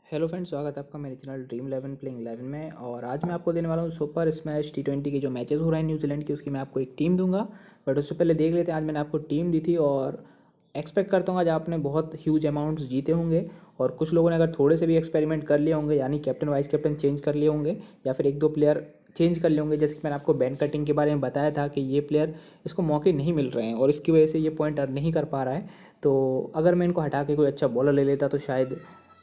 Hello friends, स्वागत है आपका मेरे चैनल ड्रीम 11 प्लेइंग 11 में। और आज मैं आपको देने वाला हूँ सुपर स्मैश T20 के जो मैचेस हो रहे हैं न्यूजीलैंड की, उसकी मैं आपको एक टीम दूंगा। बट उससे पहले देख लेते हैं आज मैंने आपको टीम दी थी। और एक्सपेक्ट करता हूँ आज आपने बहुत ह्यूज अमाउंट्स जीते होंगे, और कुछ लोगों ने अगर थोड़े से भी एक्सपेरिमेंट कर लिए होंगे, यानी कैप्टन वाइस कैप्टन चेंज कर लिए होंगे या फिर एक दो प्लेयर चेंज कर लिए होंगे। जैसे कि मैंने आपको बैन कटिंग के बारे में बताया था कि ये प्लेयर इसको मौके नहीं मिल रहे हैं और इसकी वजह से ये पॉइंट अर्न नहीं कर पा रहा है। तो अगर मैं इनको हटा के कोई अच्छा बॉलर ले लेता तो शायद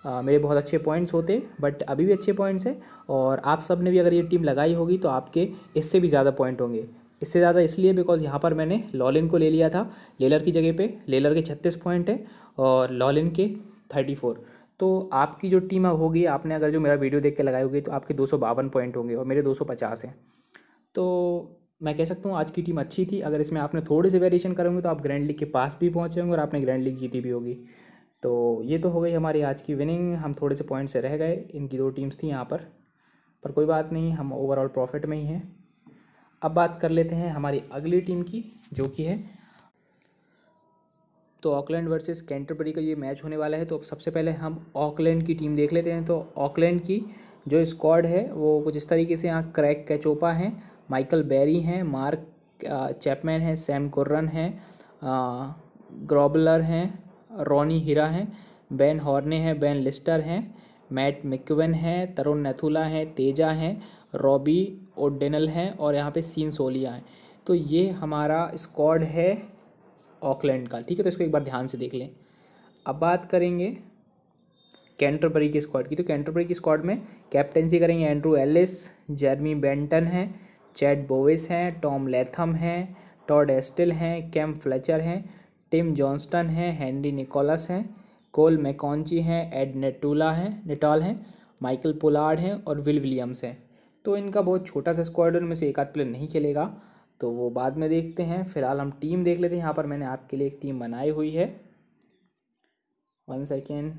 मेरे बहुत अच्छे पॉइंट्स होते। बट अभी भी अच्छे पॉइंट्स हैं, और आप सब ने भी अगर ये टीम लगाई होगी तो आपके इससे भी ज़्यादा पॉइंट होंगे। इससे ज़्यादा इसलिए बिकॉज यहाँ पर मैंने लॉलिन को ले लिया था लेलर की जगह पे। लेलर के 36 पॉइंट है और लॉलिन के 34। तो आपकी जो टीम होगी, आपने अगर जो मेरा वीडियो देख के लगाई होगी, तो आपके 252 पॉइंट होंगे और मेरे 250 हैं। तो मैं कह सकता हूँ आज की टीम अच्छी थी। अगर इसमें आपने थोड़े से वेरिएशन करोगे तो आप ग्रैंड लीग के पास भी पहुँचे होंगे और आपने ग्रैंड लीग जीती भी होगी। तो ये तो हो गई हमारी आज की विनिंग। हम थोड़े से पॉइंट से रह गए, इनकी दो टीम्स थी यहाँ पर कोई बात नहीं, हम ओवरऑल प्रॉफिट में ही हैं। अब बात कर लेते हैं हमारी अगली टीम की, जो कि है तो ऑकलैंड वर्सेस कैंटरबरी का ये मैच होने वाला है। तो सबसे पहले हम ऑकलैंड की टीम देख लेते हैं। तो ऑकलैंड की जो स्क्वाड है वो कुछ इस तरीके से, यहाँ क्रैग कैचोपा हैं, माइकल बेरी हैं, मार्क चैपमैन हैं, सैम कुर्रन हैं, ग्रॉबलर हैं, रॉनी हीरा हैं, बेन हॉर्ने हैं, बेन लिस्टर हैं, मैट मिकवन हैं, तरुण नथुला हैं, तेजा हैं, रॉबी ओडेनल हैं और यहाँ पे सीन सोलिया हैं। तो ये हमारा स्क्वाड है ऑकलैंड का। ठीक है, तो इसको एक बार ध्यान से देख लें। अब बात करेंगे कैंटरबरी की स्क्वाड की। तो कैंटरबरी की स्क्वाड में कैप्टनसी करेंगे एंड्रू एलिस, जेरमी बेंटन हैं, चैड बोविस हैं, टॉम लैथम हैं, टॉड एस्टिल हैं, कैम फ्लेचर हैं, टिम जॉनस्टन हैं, हेनरी निकोलस हैं, कोल मैकॉन्ची हैं, एड नेटॉल हैं, माइकल पोलार्ड हैं और विल विलियम्स हैं। तो इनका बहुत छोटा सा स्क्वाड है, उनमें से एक आध प्लेयर नहीं खेलेगा, तो वो बाद में देखते हैं। फिलहाल हम टीम देख लेते हैं। यहाँ पर मैंने आपके लिए एक टीम बनाई हुई है, 1 सेकेंड।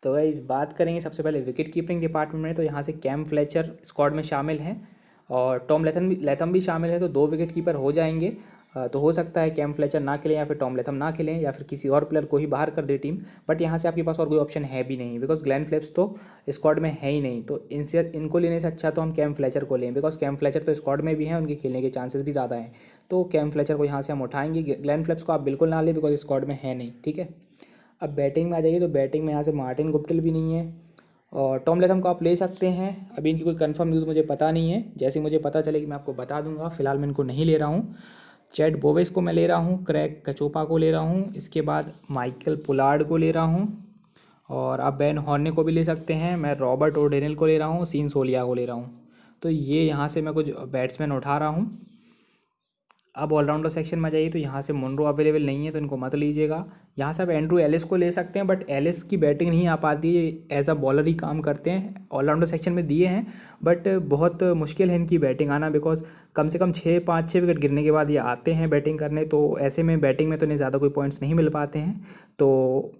तो इस बात करेंगे सबसे पहले विकेट कीपिंग डिपार्टमेंट में। तो यहाँ से कैम फ्लेचर स्क्वाड में शामिल हैं और टॉम लेथम भी शामिल है, तो 2 विकेट कीपर हो जाएंगे। तो हो सकता है कैम फ्लेचर ना खेलें या फिर टॉम लेथम ना खेलें या फिर किसी और प्लेयर को ही बाहर कर दे टीम। बट यहाँ से आपके पास और कोई ऑप्शन है भी नहीं, बिकॉज ग्लेन फिलिप्स तो स्क्वाड में है ही नहीं। तो इनको लेने से अच्छा तो हम कैम फ्लेचर को लें, बिकॉज कैम फ्लेचर तो स्क्वाड में भी हैं, उनके खेलने के चांसेस भी ज़्यादा हैं। तो कैम फ्लेचर को यहाँ से हम उठाएंगे। ग्लेन फिलिप्स को आप बिल्कुल ना लें, बिकॉज स्क्वाड में है नहीं। ठीक है, अब बैटिंग में आ जाइए। तो बैटिंग में यहाँ से मार्टिन गुप्टिल भी नहीं है और टॉम लेथम को आप ले सकते हैं। अभी इनकी कोई कंफर्म न्यूज़ मुझे पता नहीं है, जैसे मुझे पता चलेगी मैं आपको बता दूंगा। फिलहाल मैं इनको नहीं ले रहा हूँ। चैड बोवेस को मैं ले रहा हूँ, क्रैग कचोपा को ले रहा हूँ, इसके बाद माइकल पुलार्ड को ले रहा हूँ, और आप बैन हॉर्ने को भी ले सकते हैं। मैं रॉबर्ट ओडेनल को ले रहा हूँ, सीन सोलिया को ले रहा हूँ। तो ये यहाँ से मैं कुछ बैट्समैन उठा रहा हूँ। अब ऑलराउंडर सेक्शन में जाइए। तो यहाँ से मुनरो अवेलेबल नहीं है, तो इनको मत लीजिएगा। यहाँ से आप एंड्रू एलिस को ले सकते हैं, बट एलिस की बैटिंग नहीं आ पाती है, एज अ बॉलर ही काम करते हैं। ऑलराउंडर सेक्शन में दिए हैं, बट बहुत मुश्किल है इनकी बैटिंग आना, बिकॉज कम से कम 5-6 विकेट गिरने के बाद ये आते हैं बैटिंग करने। तो ऐसे में बैटिंग में तो इन्हें ज़्यादा कोई पॉइंट्स नहीं मिल पाते हैं। तो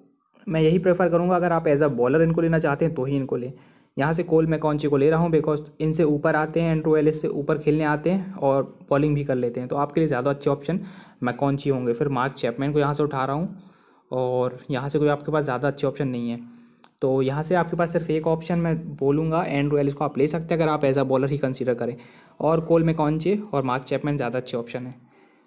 मैं यही प्रेफर करूँगा, अगर आप एज अ बॉलर इनको लेना चाहते हैं तो ही इनको लें। यहाँ से कोल मैकॉन्ची को ले रहा हूँ, बिकॉज इनसे ऊपर आते हैं, एंड्रू एलिस से ऊपर खेलने आते हैं और बॉलिंग भी कर लेते हैं। तो आपके लिए ज़्यादा अच्छे ऑप्शन मैकॉन्ची होंगे। फिर मार्क चैपमैन को यहाँ से उठा रहा हूँ, और यहाँ से कोई आपके पास ज़्यादा अच्छे ऑप्शन नहीं है। तो यहाँ से आपके पास सिर्फ एक ऑप्शन मैं बोलूँगा, एंड्रू एलिस को आप ले सकते हैं अगर आप एज अ बॉलर ही कंसीडर करें, और कोल मैकॉन्ची और मार्क चैपमैन ज़्यादा अच्छे ऑप्शन है।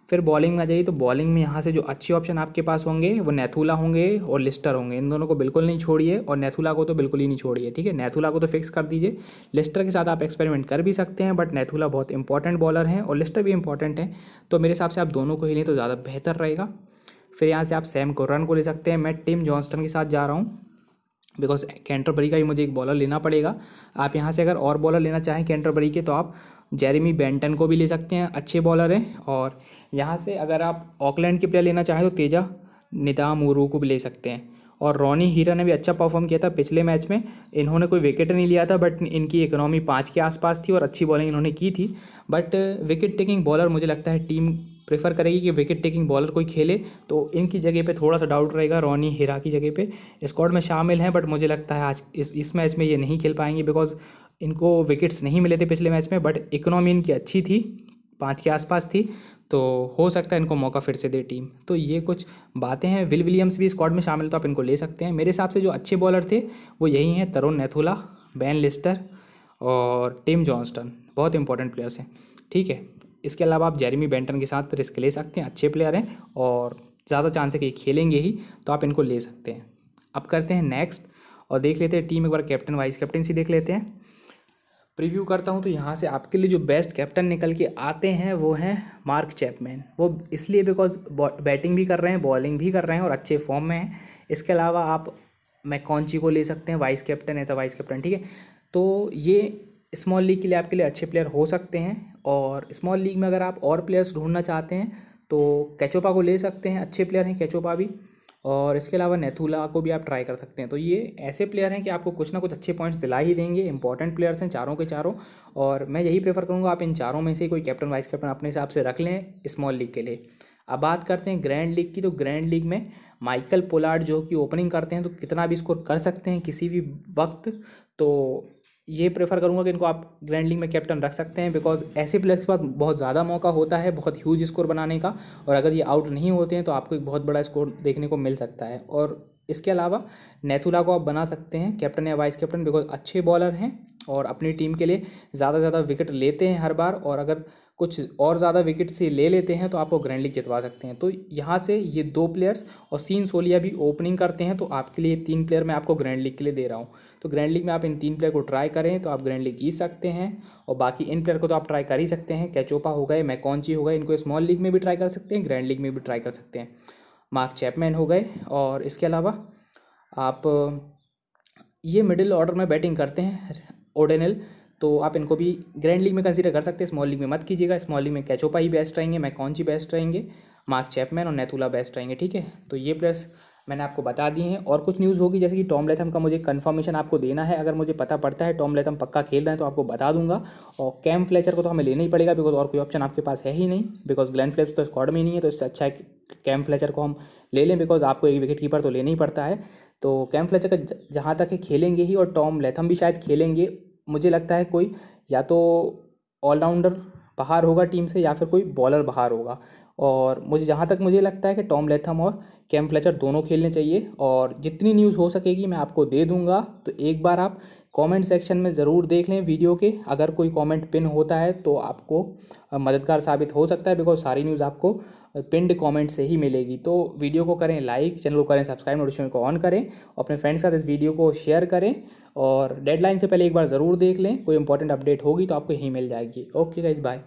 फिर बॉलिंग में आ जाइए। तो बॉलिंग में यहाँ से जो अच्छे ऑप्शन आपके पास होंगे वो नेथुला होंगे और लिस्टर होंगे। इन दोनों को बिल्कुल नहीं छोड़िए, और नेथुला को तो बिल्कुल ही नहीं छोड़िए। ठीक है, नेथुला को तो फिक्स कर दीजिए। लिस्टर के साथ आप एक्सपेरिमेंट कर भी सकते हैं, बट नेथुला बहुत इंपॉर्टेंट बॉलर हैं और लिस्टर भी इंपॉर्टेंट है। तो मेरे हिसाब से आप दोनों को ही लें तो ज़्यादा बेहतर रहेगा। फिर यहाँ से आप सैम कुर्रन को ले सकते हैं। मैं टिम जॉनस्टन के साथ जा रहा हूँ, बिकॉज कैंटरबरी का ही मुझे एक बॉलर लेना पड़ेगा। आप यहाँ से अगर और बॉलर लेना चाहें कैंटरबरी के, तो आप जेरेमी बेंटन को भी ले सकते हैं, अच्छे बॉलर हैं। और यहाँ से अगर आप ऑकलैंड के प्लेयर लेना चाहें तो तेजा निदामुरू को भी ले सकते हैं। और रॉनी हीरा ने भी अच्छा परफॉर्म किया था पिछले मैच में। इन्होंने कोई विकेट नहीं लिया था, बट इनकी इकोनॉमी 5 के आसपास थी और अच्छी बॉलिंग इन्होंने की थी। बट विकेट टेकिंग बॉलर मुझे लगता है टीम प्रेफर करेगी कि विकेट टेकिंग बॉलर कोई खेले, तो इनकी जगह पे थोड़ा सा डाउट रहेगा। रॉनी हीरा की जगह पे स्क्वाड में शामिल हैं, बट मुझे लगता है आज इस मैच में ये नहीं खेल पाएंगे, बिकॉज इनको विकेट्स नहीं मिले थे पिछले मैच में। बट इकोनॉमी इनकी अच्छी थी, 5 के आसपास थी, तो हो सकता है इनको मौका फिर से दे टीम। तो ये कुछ बातें हैं। विल विलियम्स भी स्क्वाड में शामिल, तो आप इनको ले सकते हैं। मेरे हिसाब से जो अच्छे बॉलर थे वो यही हैं, तरुण नैथुला, बेन लिस्टर और टिम जॉनस्टन, बहुत इंपॉर्टेंट प्लेयर्स हैं, ठीक है। इसके अलावा आप जेरेमी बेंटन के साथ रिस्क ले सकते हैं, अच्छे प्लेयर हैं और ज़्यादा चांस है कि खेलेंगे ही, तो आप इनको ले सकते हैं। अब करते हैं नेक्स्ट और देख लेते हैं टीम एक बार कैप्टन वाइस कैप्टनसी देख लेते हैं। प्रीव्यू करता हूं तो यहाँ से आपके लिए जो बेस्ट कैप्टन निकल के आते हैं वो हैं मार्क चैपमैन। वो इसलिए बिकॉज बैटिंग भी कर रहे हैं, बॉलिंग भी कर रहे हैं और अच्छे फॉर्म में हैं। इसके अलावा आप मैकॉन्ची को ले सकते हैं vice captain, as a vice captain, ठीक है। तो ये स्मॉल लीग के लिए आपके लिए अच्छे प्लेयर हो सकते हैं। और स्मॉल लीग में अगर आप और प्लेयर्स ढूंढना चाहते हैं तो कैचोपा को ले सकते हैं, अच्छे प्लेयर हैं कैचोपा भी। और इसके अलावा नेथुला को भी आप ट्राई कर सकते हैं। तो ये ऐसे प्लेयर हैं कि आपको कुछ ना कुछ अच्छे पॉइंट्स दिला ही देंगे, इंपॉर्टेंट प्लेयर्स हैं चारों के चारों। और मैं यही प्रेफर करूँगा आप इन चारों में से कोई कैप्टन वाइस कैप्टन अपने हिसाब से रख लें स्मॉल लीग के लिए। अब बात करते हैं ग्रैंड लीग की। तो ग्रैंड लीग में माइकल पोलार्ड जो कि ओपनिंग करते हैं तो कितना भी स्कोर कर सकते हैं किसी भी वक्त। तो ये प्रेफर करूँगा कि इनको आप ग्रैंड लीग में कैप्टन रख सकते हैं, बिकॉज ऐसे प्लेयर्स के पास बहुत ज़्यादा मौका होता है बहुत ह्यूज स्कोर बनाने का। और अगर ये आउट नहीं होते हैं तो आपको एक बहुत बड़ा स्कोर देखने को मिल सकता है। और इसके अलावा नेथुला को आप बना सकते हैं कैप्टन या वाइस कैप्टन, बिकॉज अच्छे बॉलर हैं और अपनी टीम के लिए ज़्यादा से ज़्यादा विकेट लेते हैं हर बार। और अगर कुछ और ज़्यादा विकेट से ले लेते हैं तो आपको ग्रैंड लीग जितवा सकते हैं। तो यहाँ से ये 2 प्लेयर्स और सीन सोलिया भी ओपनिंग करते हैं, तो आपके लिए 3 प्लेयर मैं आपको ग्रैंड लीग के लिए दे रहा हूँ। तो ग्रैंड लीग में आप इन 3 प्लेयर को ट्राई करें तो आप ग्रैंड लीग जीत सकते हैं। और बाकी इन प्लेयर को तो आप ट्राई कर ही सकते हैं, कैचोपा हो गए, मैकॉन्ची हो गए, इनको स्मॉल लीग में भी ट्राई कर सकते हैं, ग्रैंड लीग में भी ट्राई कर सकते हैं। मार्क चैपमैन हो गए। और इसके अलावा आप ये मिडिल ऑर्डर में बैटिंग करते हैं ओडेनल, तो आप इनको भी ग्रैंड लीग में कंसीडर कर सकते हैं, स्मॉल लीग में मत कीजिएगा। स्मॉल लीग में कैचोपा ही बेस्ट रहेंगे, मैकॉन्ची बेस्ट रहेंगे, मार्क चैपमैन और नेथुला बेस्ट रहेंगे, ठीक है। तो ये प्लेयर्स मैंने आपको बता दिए हैं। और कुछ न्यूज़ होगी जैसे कि टॉम लेथम का मुझे कंफर्मेशन आपको देना है। अगर मुझे पता पड़ता है टॉम लेथम पक्का खेल रहे हैं तो आपको बता दूंगा। और कैम फ्लेचर को तो हमें लेना ही पड़ेगा, बिकॉज और कोई ऑप्शन आपके पास है ही नहीं, बिकॉज ग्लेन फिलिप्स तो स्क्वाड में ही नहीं है। तो इससे अच्छा है कैम फ्लेचर को हम ले लें, बिकॉज आपको एक विकेट कीपर तो लेना ही पड़ता है। तो कैम फ्लेचर का जहाँ तक है खेलेंगे ही, और टॉम लेथम भी शायद खेलेंगे। मुझे लगता है कोई या तो ऑलराउंडर बाहर होगा टीम से या फिर कोई बॉलर बाहर होगा। और मुझे जहाँ तक मुझे लगता है कि टॉम लेथम और कैम फ्लेचर दोनों खेलने चाहिए। और जितनी न्यूज़ हो सकेगी मैं आपको दे दूंगा। तो एक बार आप कमेंट सेक्शन में ज़रूर देख लें वीडियो के, अगर कोई कमेंट पिन होता है तो आपको मददगार साबित हो सकता है, बिकॉज सारी न्यूज़ आपको पिंड कमेंट से ही मिलेगी। तो वीडियो को करें लाइक, चैनल को करें सब्सक्राइब, नोटिफिकेशन को ऑन करें, अपने फ्रेंड्स के साथ इस वीडियो को शेयर करें। और डेडलाइन से पहले एक बार ज़रूर देख लें, कोई इंपॉर्टेंट अपडेट होगी तो आपको यहीं मिल जाएगी। Okay guys, bye.